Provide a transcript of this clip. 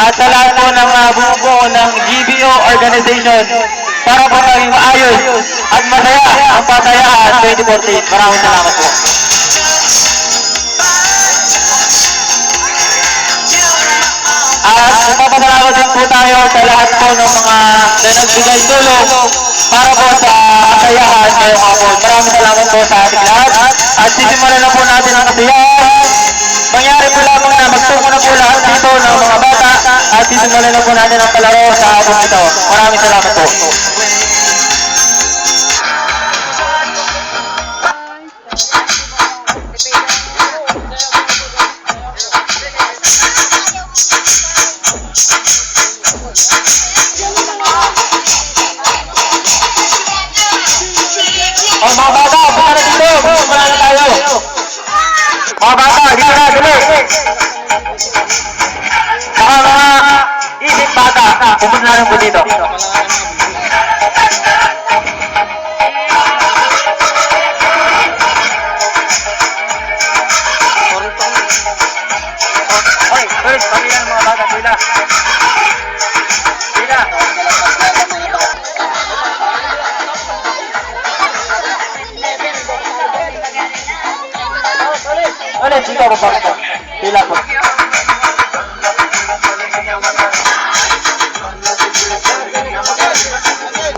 at sa lahat po ng bumubuo ng GBO organization para po maging maayos at masaya ang Patayahan 2014. Maraming salamat po. At magpapasalamat din po tayo sa lahat po ng mga na nagbigay tulong para po sa kasayahan ngayong hapon. Maraming salamat po sa ating lahat. At sisimulan na po natin ang kasayahan. Mangyari po lamang na magtungo na po lahat dito ng mga bata at sisimulan na po natin ang palaro sa hapon ito. Maraming salamat po. Ang mga bata, punta na dito. Pumunta na tayo. Mga bata, dito na, dali. Saka mga isip bata, pumunta na rin po dito. Oy, first, pamila ng mga bata, pila. Pila. Ulit, dito po. Pila po.